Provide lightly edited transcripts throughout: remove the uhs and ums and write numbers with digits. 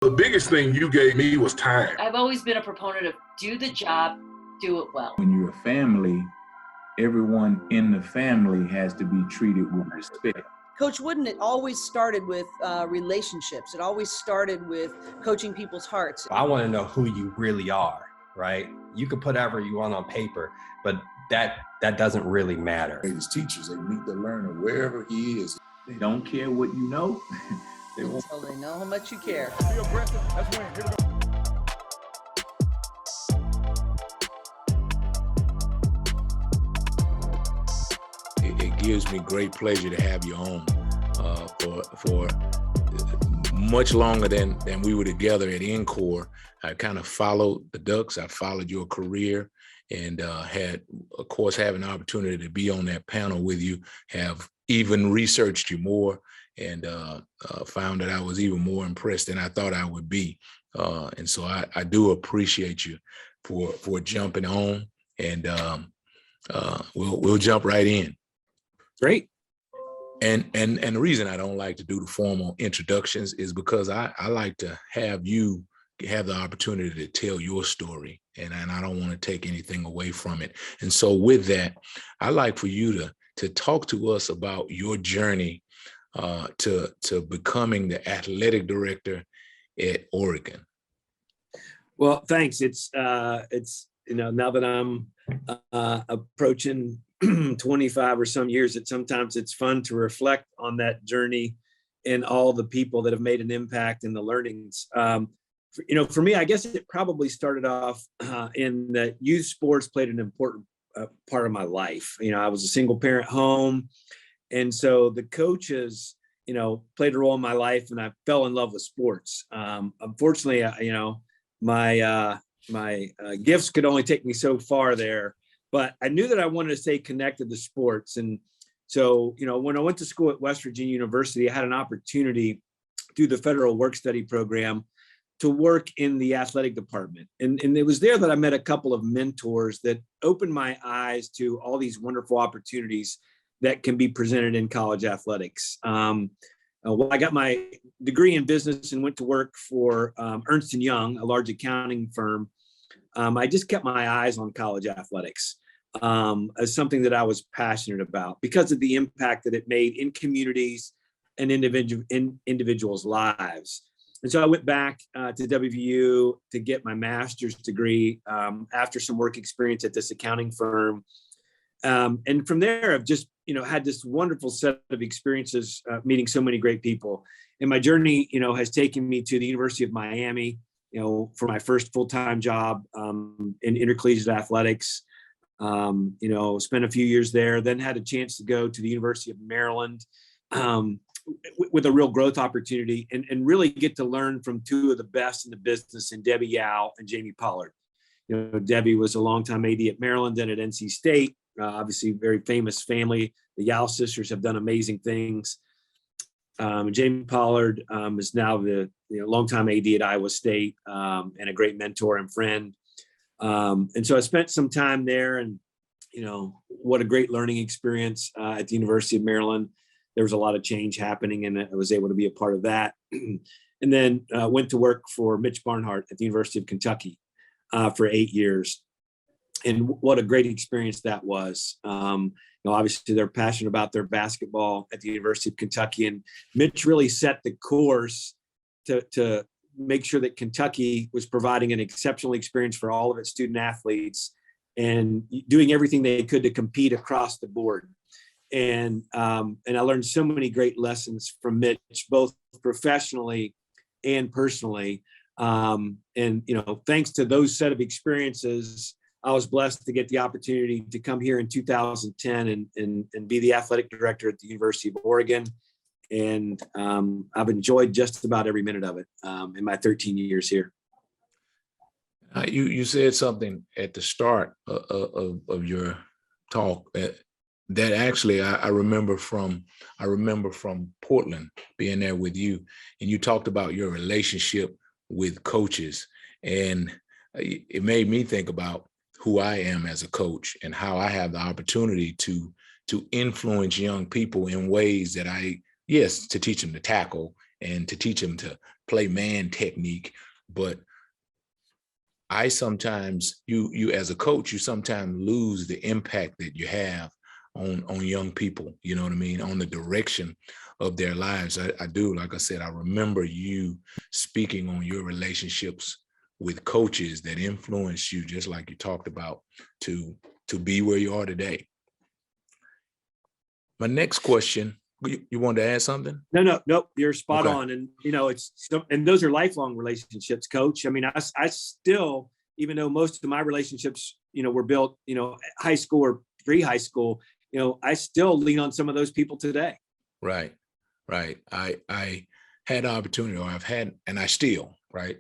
The biggest thing you gave me was time. I've always been a proponent of do the job, do it well. When you're a family, everyone in the family has to be treated with respect. Coach Wooden, it always started with relationships. It always started with coaching people's hearts. I want to know who you really are, right? You can put whatever you want on paper, but that doesn't really matter. His teachers, they meet the learner wherever he is. They don't care what you know. They won't. So they know how much you care. Be aggressive. That's when. Here we go. It gives me great pleasure to have you on for much longer than we were together at Encore. I kind of followed the Ducks. I followed your career and had, of course, having the opportunity to be on that panel with you, have even researched you more and found that I was even more impressed than I thought I would be. And so I do appreciate you for jumping on, and we'll jump right in. Great. And the reason I don't like to do the formal introductions is because I like to have you have the opportunity to tell your story, and I don't want to take anything away from it. And so with that, I'd like for you to talk to us about your journey to becoming the athletic director at Oregon. Well, thanks. It's now that I'm approaching 25 or some years, sometimes it's fun to reflect on that journey and all the people that have made an impact in the learnings. For me, I guess it probably started off in that youth sports played an important part of my life. I was a single parent home. And so the coaches, played a role in my life, and I fell in love with sports. Unfortunately, my gifts could only take me so far there, but I knew that I wanted to stay connected to sports. And so, when I went to school at West Virginia University, I had an opportunity through the federal work study program to work in the athletic department. And it was there that I met a couple of mentors that opened my eyes to all these wonderful opportunities that can be presented in college athletics. I got my degree in business and went to work for Ernst & Young, a large accounting firm. I just kept my eyes on college athletics as something that I was passionate about because of the impact that it made in communities and individuals' lives. And so I went back to WVU to get my master's degree after some work experience at this accounting firm. And from there, I've just, had this wonderful set of experiences meeting so many great people. And my journey, has taken me to the University of Miami, for my first full-time job in intercollegiate athletics. Spent a few years there, then had a chance to go to the University of Maryland with a real growth opportunity and really get to learn from two of the best in the business, in Debbie Yao and Jamie Pollard. Debbie was a longtime AD at Maryland and at NC State. Obviously, very famous family. The Yao sisters have done amazing things. Jamie Pollard is now the longtime AD at Iowa State and a great mentor and friend. And so I spent some time there, and what a great learning experience at the University of Maryland. There was a lot of change happening, and I was able to be a part of that. And then went to work for Mitch Barnhart at the University of Kentucky for 8 years. And what a great experience that was. Obviously they're passionate about their basketball at the University of Kentucky, and Mitch really set the course to make sure that Kentucky was providing an exceptional experience for all of its student athletes and doing everything they could to compete across the board. And I learned so many great lessons from Mitch, both professionally and personally. Thanks to those set of experiences, I was blessed to get the opportunity to come here in 2010 and be the athletic director at the University of Oregon. And I've enjoyed just about every minute of it in my 13 years here. You said something at the start of your talk that actually I remember from Portland, being there with you, and you talked about your relationship with coaches, and it made me think about who I am as a coach and how I have the opportunity to influence young people in ways that to teach them to tackle and to teach them to play man technique, but I sometimes, you as a coach, you sometimes lose the impact that you have on young people, you know what I mean, on the direction of their lives. I do, like I said, I remember you speaking on your relationships with coaches that influenced you, just like you talked about, to be where you are today. My next question, you wanted to add something? No, you're spot Okay. on. And, and those are lifelong relationships, Coach. I mean, I still, even though most of my relationships, were built, high school or pre-high school, I still lean on some of those people today. Right. I had the opportunity, or I've had, and I still, right.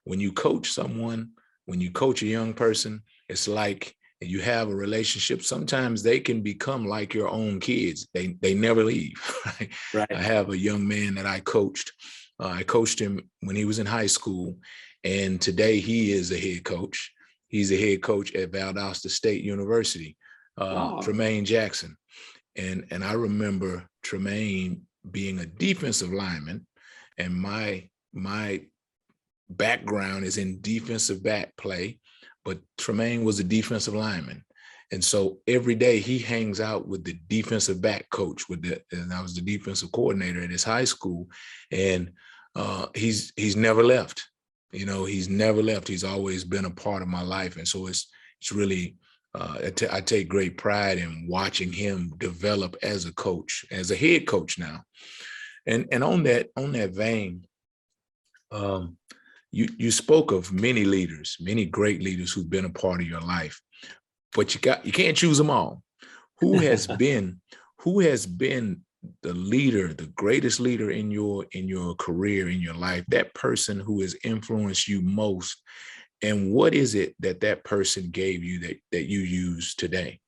When you coach someone, when you coach a young person, it's like you have a relationship. Sometimes they can become like your own kids. They never leave. Right? Right. I have a young man that I coached. I coached him when he was in high school, and today he is a head coach. He's a head coach at Valdosta State University, Tremaine Jackson. And I remember Tremaine being a defensive lineman, and my background is in defensive back play, but Tremaine was a defensive lineman. And so every day he hangs out with the defensive back coach, and I was the defensive coordinator at his high school. And he's never left. He's never left. He's always been a part of my life. And so it's really, I take great pride in watching him develop as a coach, as a head coach now. And on that vein, you spoke of many leaders, many great leaders who've been a part of your life, but you can't choose them all. Who has been the leader, the greatest leader in your career, in your life, that person who has influenced you most? And what is it that person gave you that you use today?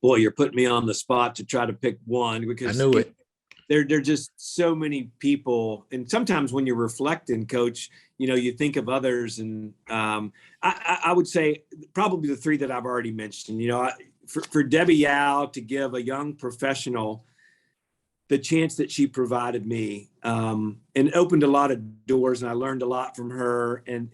Boy, you're putting me on the spot to try to pick one, because I knew it. There are just so many people. And sometimes when you're reflecting, Coach, you think of others. And I would say probably the three that I've already mentioned. For Debbie Yao to give a young professional the chance that she provided me, and opened a lot of doors, and I learned a lot from her and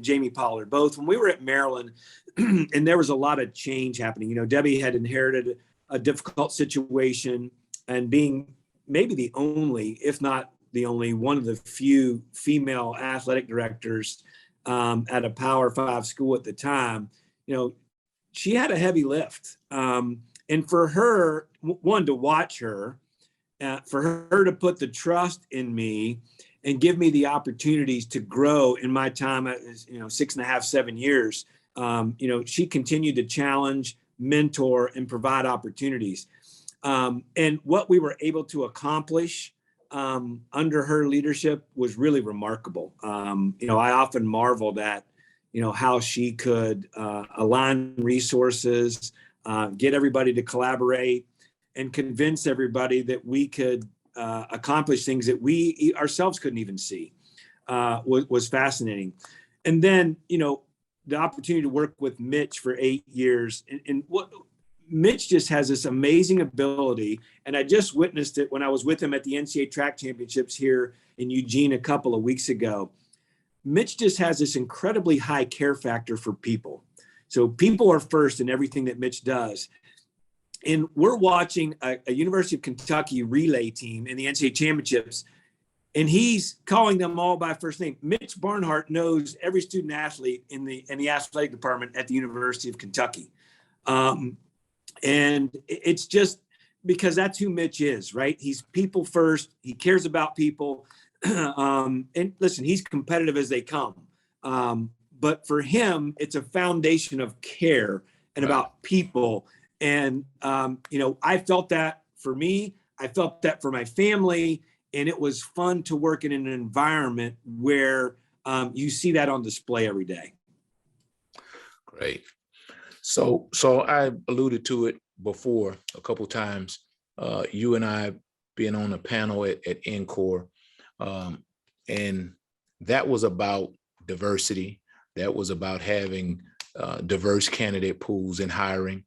Jamie Pollard, both when we were at Maryland, and there was a lot of change happening. Debbie had inherited a difficult situation, and being maybe the only, if not the only, one of the few female athletic directors at a Power 5 school at the time, she had a heavy lift. And for her, one, to watch her, for her to put the trust in me and give me the opportunities to grow in my time, 6.5, 7 years, she continued to challenge, mentor, and provide opportunities. And what we were able to accomplish under her leadership was really remarkable. I often marveled at, how she could align resources, get everybody to collaborate, and convince everybody that we could accomplish things that we ourselves couldn't even see. Was fascinating. And then, the opportunity to work with Mitch for 8 years, and what Mitch just has this amazing ability. And I just witnessed it when I was with him at the NCAA track championships here in Eugene a couple of weeks ago. Mitch just has this incredibly high care factor for people. So people are first in everything that Mitch does. And we're watching a University of Kentucky relay team in the NCAA championships, and he's calling them all by first name. Mitch Barnhart knows every student athlete in the athletic department at the University of Kentucky. And it's just because that's who Mitch is, right? He's people first. He cares about people. And listen, he's competitive as they come. But for him, it's a foundation of care and about people. And, I felt that for me. I felt that for my family. And it was fun to work in an environment where you see that on display every day. Great. So I alluded to it before a couple times. You and I being on a panel at NCORE, and that was about diversity. That was about having diverse candidate pools and hiring.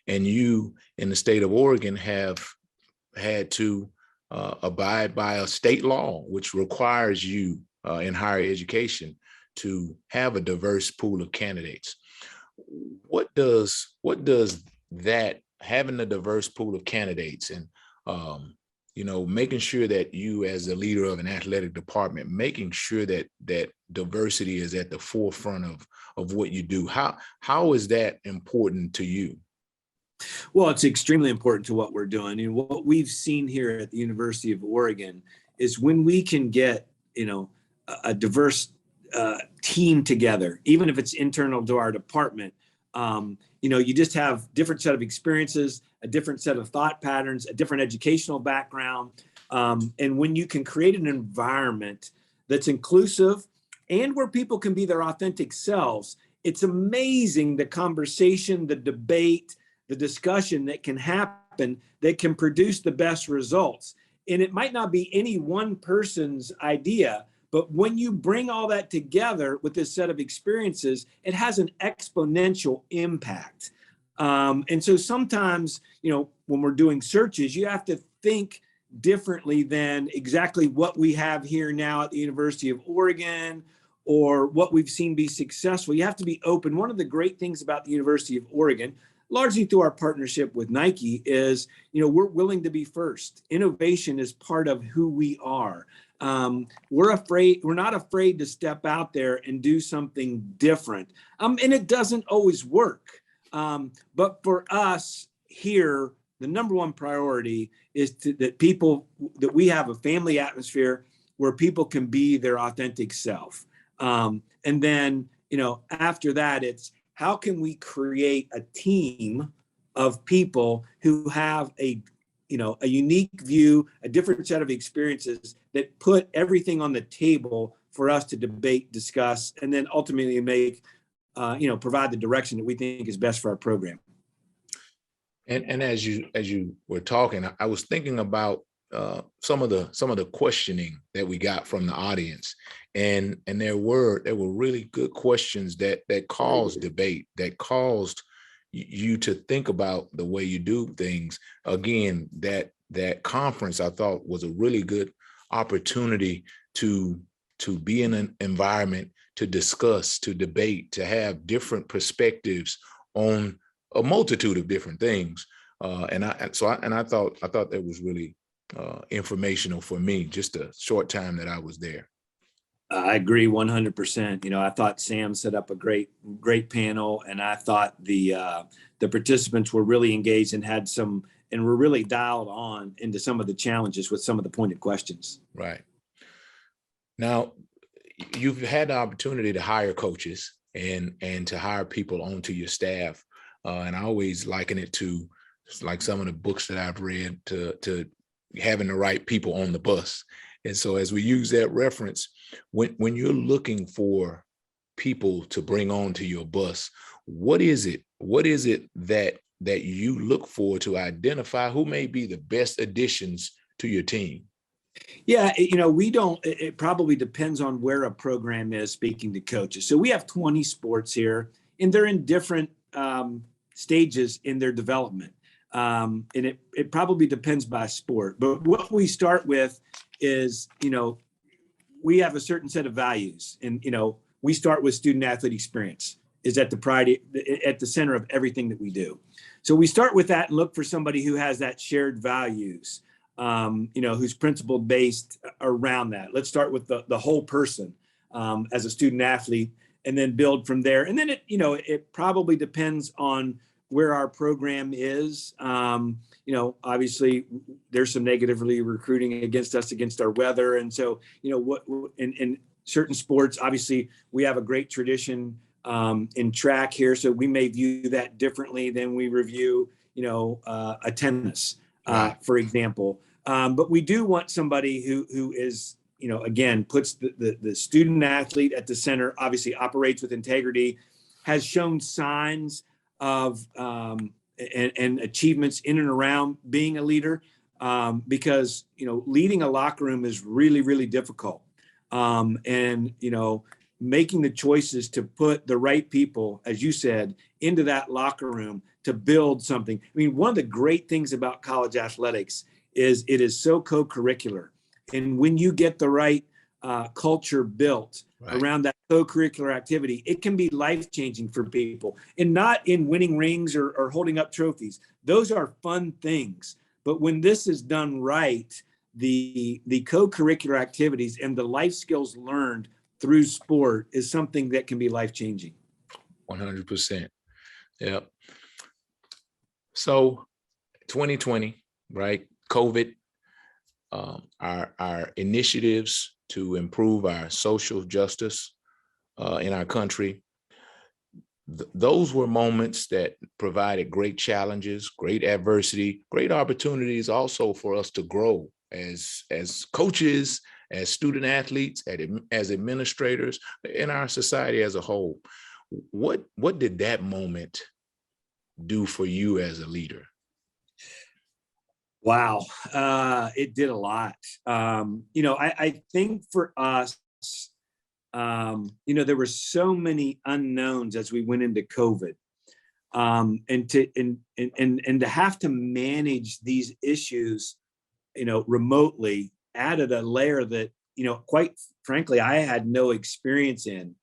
And you in the state of Oregon have had to abide by a state law, which requires you in higher education to have a diverse pool of candidates. What does that, having a diverse pool of candidates and making sure that you as the leader of an athletic department, making sure that diversity is at the forefront of what you do, how is that important to you? Well, it's extremely important to what we're doing. And what we've seen here at the University of Oregon is when we can get, a diverse team together, even if it's internal to our department, you just have different set of experiences, a different set of thought patterns, a different educational background. And when you can create an environment that's inclusive and where people can be their authentic selves, it's amazing the conversation, the debate, the discussion that can happen that can produce the best results. And it might not be any one person's idea, but when you bring all that together with this set of experiences, it has an exponential impact. And so sometimes, when we're doing searches, you have to think differently than exactly what we have here now at the University of Oregon or what we've seen be successful. You have to be open. One of the great things about the University of Oregon, largely through our partnership with Nike, is, we're willing to be first. Innovation is part of who we are. We're not afraid to step out there and do something different. And it doesn't always work. But for us here, the number one priority is that we have a family atmosphere where people can be their authentic self. And then, after that, it's how can we create a team of people who have a unique view, a different set of experiences that put everything on the table for us to debate, discuss, and then ultimately make, provide the direction that we think is best for our program. And as you were talking, I was thinking about some of the questioning that we got from the audience, and there were really good questions that caused debate, that caused you to think about the way you do things. Again, that conference I thought was a really good opportunity to be in an environment to discuss, to debate, to have different perspectives on a multitude of different things. And I thought that was really informational for me, just a short time that I was there. I agree 100%. I thought Sam set up a great panel, and I thought the participants were really engaged and were really dialed on into some of the challenges with some of the pointed questions. Right. Now, you've had the opportunity to hire coaches and to hire people onto your staff. And I always liken it to like some of the books that I've read to having the right people on the bus. And so as we use that reference, when you're looking for people to bring onto your bus, what is it that you look for to identify who may be the best additions to your team? Yeah, it probably depends on where a program is, speaking to coaches. So we have 20 sports here, and they're in different stages in their development. And it probably depends by sport. But what we start with is, we have a certain set of values, and, we start with student athlete experience is at the center of everything that we do. So we start with that and look for somebody who has that shared values, who's principle based around that. Let's start with the whole person as a student athlete, and then build from there. And then it probably depends on where our program is. Obviously there's some negatively recruiting against our weather. And so, in certain sports, obviously we have a great tradition in track here. So we may view that differently than we review, a tennis, for example. But we do want somebody who is, again, puts the student athlete at the center, obviously operates with integrity, has shown signs of and achievements in and around being a leader, because leading a locker room is really, really difficult, and making the choices to put the right people, as you said, into that locker room to build something. I mean, one of the great things about college athletics is it is so co-curricular. And when you get the right culture built around that co-curricular activity, it can be life-changing for people, and not in winning rings or holding up trophies. Those are fun things. But when this is done right, the co-curricular activities and the life skills learned through sport is something that can be life-changing. 100%. Yeah. So 2020, right? COVID, our initiatives to improve our social justice in our country, those were moments that provided great challenges, great adversity, great opportunities also for us to grow as coaches, as student athletes, as administrators, in our society as a whole. What did that moment do for you as a leader? Wow, it did a lot. I think for us, there were so many unknowns as we went into COVID, and to have to manage these issues, remotely, added a layer that, quite frankly, I had no experience in.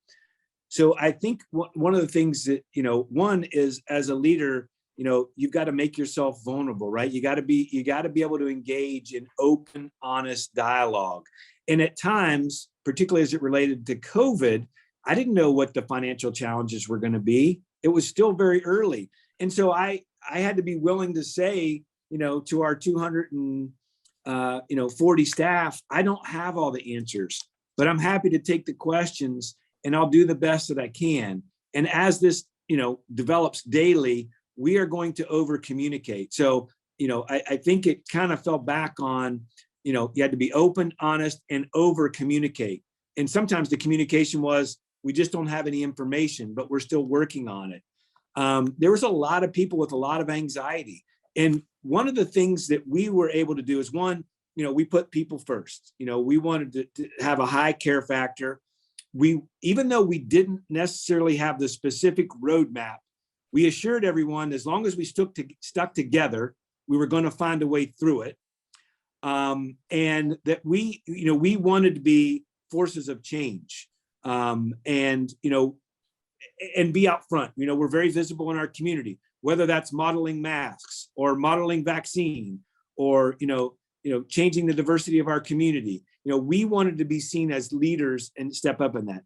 So I think one of the things that, one is, as a leader, you've got to make yourself vulnerable, right? You got to be able to engage in open, honest dialogue. And at times, particularly as it related to COVID, I didn't know what the financial challenges were going to be. It was still very early. And so I had to be willing to say, to our 240 staff, I don't have all the answers, but I'm happy to take the questions and I'll do the best that I can. And as this, develops daily, we are going to over communicate. So, I think it kind of fell back on, you had to be open, honest, and over communicate. And sometimes the communication was, we just don't have any information, but we're still working on it. There was a lot of people with a lot of anxiety. And one of the things that we were able to do is, one, we put people first. We wanted to have a high care factor. Even though we didn't necessarily have the specific roadmap, we assured everyone, as long as we stuck together, we were going to find a way through it. And that we wanted to be forces of change, and be out front. We're very visible in our community, whether that's modeling masks or modeling vaccine or, changing the diversity of our community. We wanted to be seen as leaders and step up in that.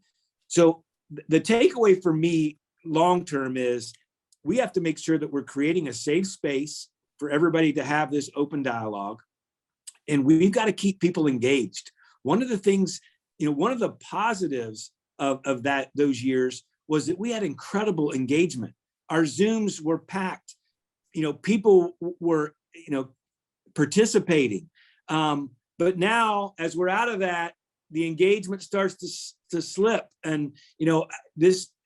So the takeaway for me long-term is, we have to make sure that we're creating a safe space for everybody to have this open dialogue. And we've got to keep people engaged. One of the things, one of the positives of those years was that we had incredible engagement. Our Zooms were packed. People were, participating. But now, as we're out of that, the engagement starts to slip. And,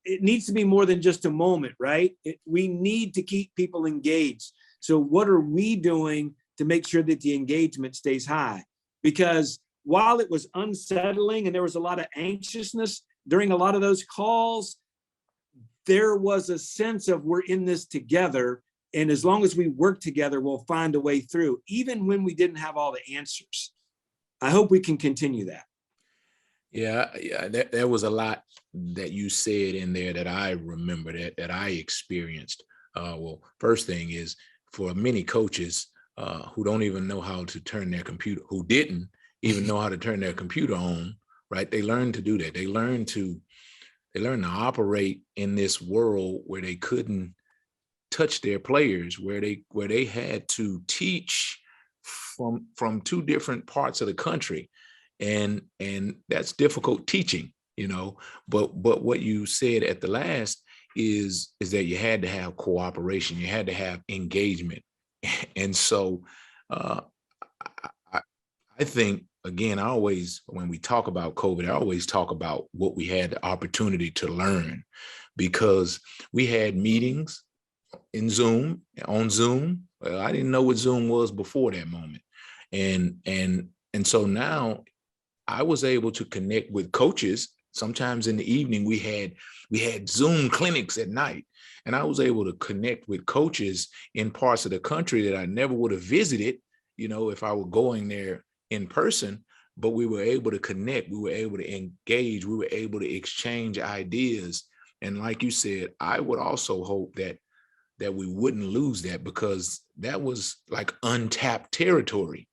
it needs to be more than just a moment, right? We need to keep people engaged. So what are we doing to make sure that the engagement stays high? Because while it was unsettling and there was a lot of anxiousness during a lot of those calls, there was a sense of, we're in this together. And as long as we work together, we'll find a way through, even when we didn't have all the answers. I hope we can continue that. Yeah, there was a lot that you said in there that I remember, that I experienced. Well, first thing is, for many coaches who don't even know how to turn their computer, who didn't even know how to turn their computer on, right? They learned to do that. They learned to operate in this world where they couldn't touch their players, where they had to teach from two different parts of the country. And that's difficult teaching, but what you said at the last is that you had to have cooperation, you had to have engagement. And so I think, again, when we talk about COVID, I always talk about what we had the opportunity to learn, because we had meetings on Zoom. Well, I didn't know what Zoom was before that moment. And so now I was able to connect with coaches. Sometimes in the evening, we had Zoom clinics at night, and I was able to connect with coaches in parts of the country that I never would have visited if I were going there in person, but we were able to connect, we were able to engage, we were able to exchange ideas. And like you said, I would also hope that we wouldn't lose that, because that was like untapped territory,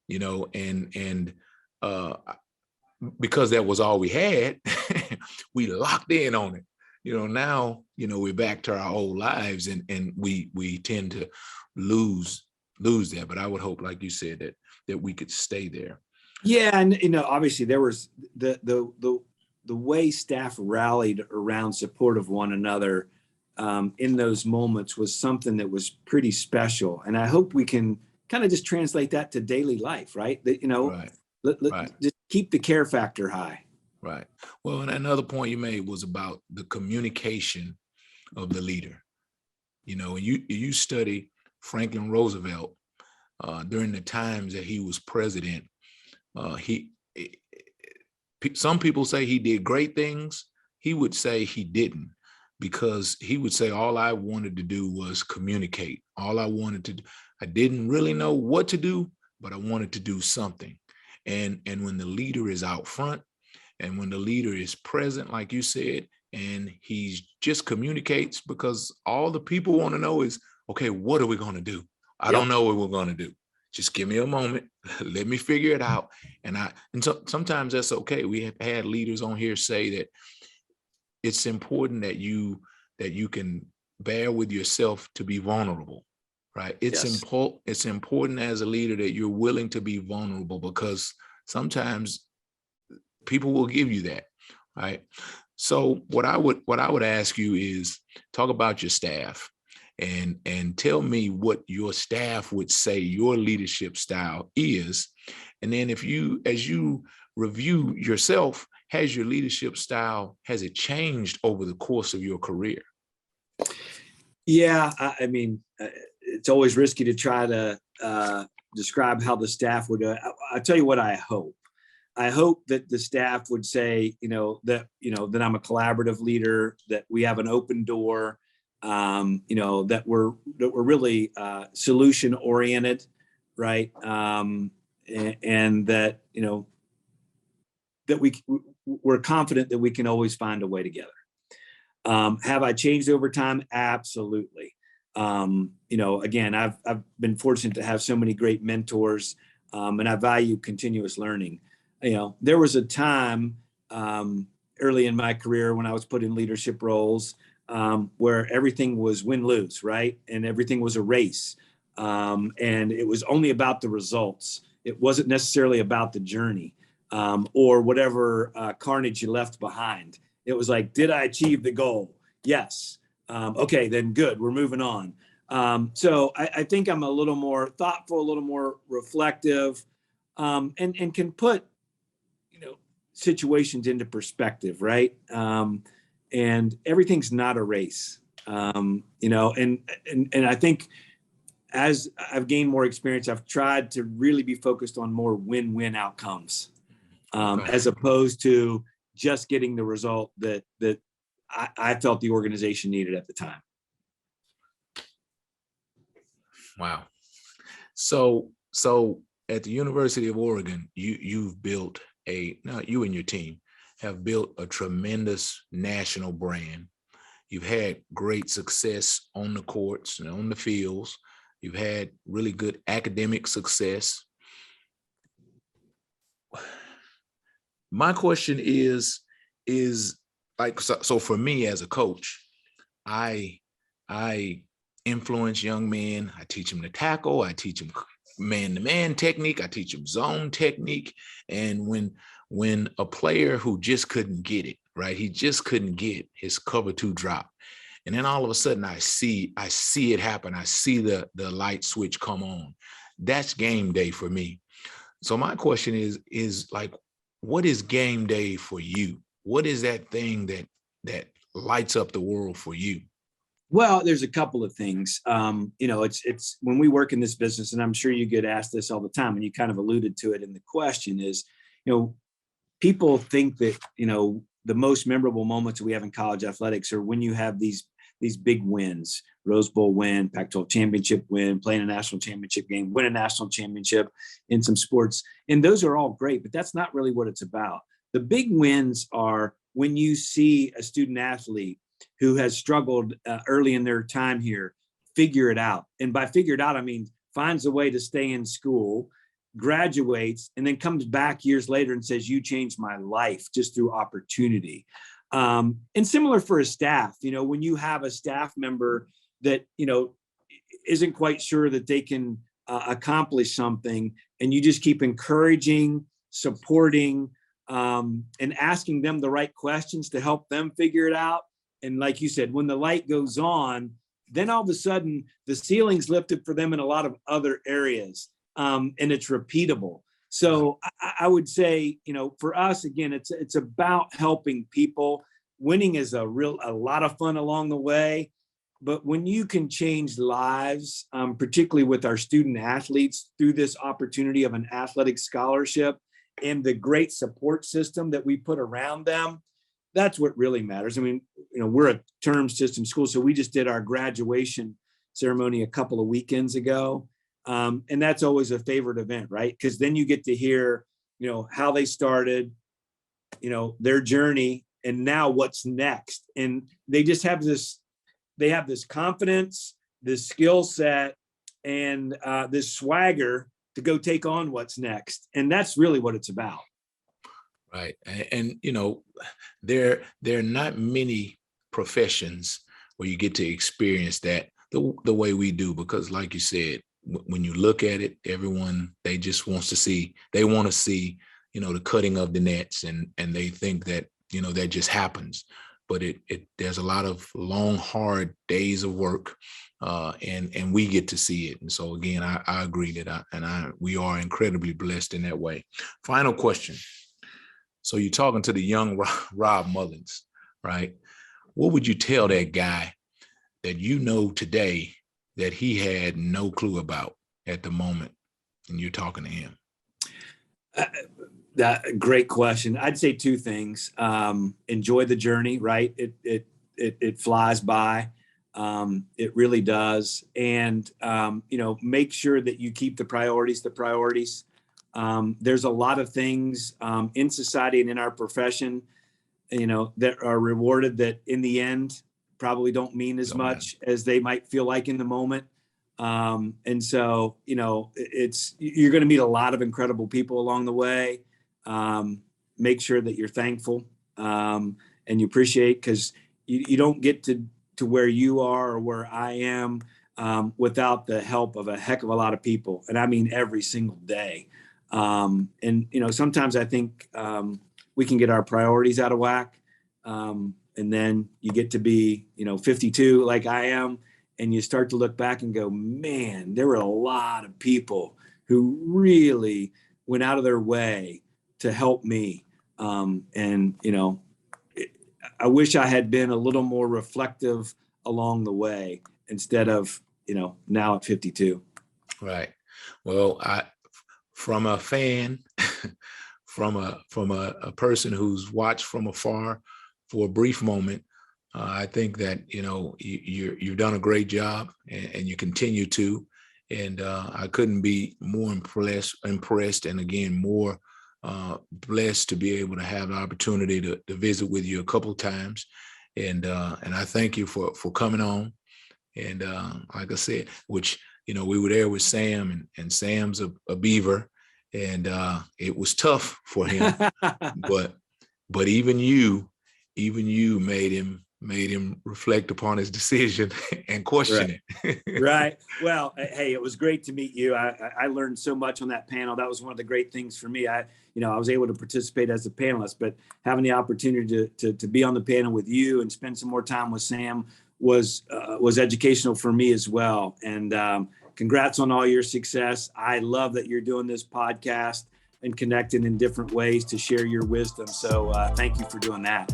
and because that was all we had, we locked in on it. Now, we're back to our old lives, and we tend to lose that. But I would hope, like you said, that we could stay there. Yeah, and obviously there was the way staff rallied around support of one another in those moments was something that was pretty special. And I hope we can kind of just translate that to daily life, right? That Right. Just keep the care factor high. Right. Well, and another point you made was about the communication of the leader. You study Franklin Roosevelt during the times that he was president. Some people say he did great things. He would say he didn't, because he would say, all I wanted to do was communicate. All I wanted to do, I didn't really know what to do, but I wanted to do something. And when the leader is out front, and when the leader is present, like you said, and he just communicates, because all the people want to know is, okay, what are we going to do? I don't know what we're going to do. Just give me a moment. Let me figure it out. And so sometimes that's okay. We have had leaders on here say that it's important that you can bear with yourself to be vulnerable, right? It's important as a leader that you're willing to be vulnerable, because sometimes people will give you that, right? So what I would ask you is talk about your staff, and tell me what your staff would say your leadership style is. And then as you review yourself, has your leadership style, has it changed over the course of your career? Yeah, I mean, it's always risky to try to describe how the staff would. I'll tell you what I hope. I hope that the staff would say, that I'm a collaborative leader, that we have an open door, that we're really solution oriented, right? And that that we're confident that we can always find a way together. Have I changed over time? Absolutely. Again, I've been fortunate to have so many great mentors, and I value continuous learning. There was a time early in my career when I was put in leadership roles where everything was win-lose, right? And everything was a race. And it was only about the results. It wasn't necessarily about the journey or whatever carnage you left behind. It was like, did I achieve the goal? Yes. Okay, then good. We're moving on. So I think I'm a little more thoughtful, a little more reflective, and can put situations into perspective, right? And everything's not a race, and I think as I've gained more experience, I've tried to really be focused on more win-win outcomes, as opposed to just getting the result that I felt the organization needed at the time. Wow. So at the University of Oregon, you've built you and your team have built a tremendous national brand. You've had great success on the courts and on the fields. You've had really good academic success. My question is like, so for me as a coach, I influence young men. I teach them to tackle. I teach them man-to-man technique. I teach them zone technique. And when a player who just couldn't get it, right? He just couldn't get his cover two drop. And then all of a sudden I see it happen. I see the light switch come on. That's game day for me. So my question is like, what is game day for you? What is that thing that lights up the world for you? Well, there's a couple of things. It's when we work in this business, and I'm sure you get asked this all the time, and you kind of alluded to it in the question is, people think that, the most memorable moments we have in college athletics are when you have these these big wins, Rose Bowl win, Pac-12 championship win, playing a national championship game, win a national championship in some sports. And those are all great, but that's not really what it's about. The big wins are when you see a student athlete who has struggled early in their time here, figure it out. And by figure it out, I mean, finds a way to stay in school, graduates, and then comes back years later and says, you changed my life just through opportunity. And similar for a staff, you know, when you have a staff member that, you know, isn't quite sure that they can accomplish something, and you just keep encouraging, supporting, and asking them the right questions to help them figure it out. And like you said, when the light goes on, then all of a sudden the ceiling's lifted for them in a lot of other areas, and it's repeatable. So I would say, you know, for us, again, it's about helping people. Winning is a lot of fun along the way, but when you can change lives, particularly with our student athletes through this opportunity of an athletic scholarship and the great support system that we put around them, that's what really matters. I mean, you know, we're a term system school, so we just did our graduation ceremony a couple of weekends ago. And that's always a favorite event, right? Because then you get to hear, you know, how they started, you know, their journey, and now what's next. And they just have this confidence, this skill set, and this swagger to go take on what's next. And that's really what it's about. Right. And you know, there are not many professions where you get to experience that the way we do, because like you said, when you look at it, everyone, they just want to see, you know, the cutting of the nets, and they think that, you know, that just happens. But there's a lot of long, hard days of work, and we get to see it. And so again, I agree that we are incredibly blessed in that way. Final question. So you're talking to the young Rob Mullens, right? What would you tell that guy that you know today that he had no clue about at the moment, and you're talking to him? Great question. I'd say two things. Enjoy the journey, right? It flies by. It really does. And, you know, make sure that you keep the priorities. There's a lot of things in society and in our profession, you know, that are rewarded that in the end probably don't mean as much as they might feel like in the moment. And so, you know, you're going to meet a lot of incredible people along the way. Make sure that you're thankful, and you appreciate, because you don't get to where you are or where I am without the help of a heck of a lot of people. And I mean, every single day. And, you know, sometimes I think we can get our priorities out of whack. And then you get to be, you know, 52 like I am, and you start to look back and go, man, there were a lot of people who really went out of their way to help me. And, you know, I wish I had been a little more reflective along the way instead of, you know, now at 52. Right. Well, from a fan, from a person who's watched from afar for a brief moment, I think that, you know, you've done a great job, and you continue to, and I couldn't be more impressed, and again, more blessed to be able to have the opportunity to visit with you a couple of times, and I thank you for coming on. And like I said, which, you know, we were there with Sam, and Sam's a Beaver, and it was tough for him, but even you made him reflect upon his decision and question it. Right. Well, hey, it was great to meet you. I learned so much on that panel. That was one of the great things for me. I was able to participate as a panelist, but having the opportunity to be on the panel with you and spend some more time with Sam was educational for me as well. And congrats on all your success. I love that you're doing this podcast and connecting in different ways to share your wisdom. So thank you for doing that.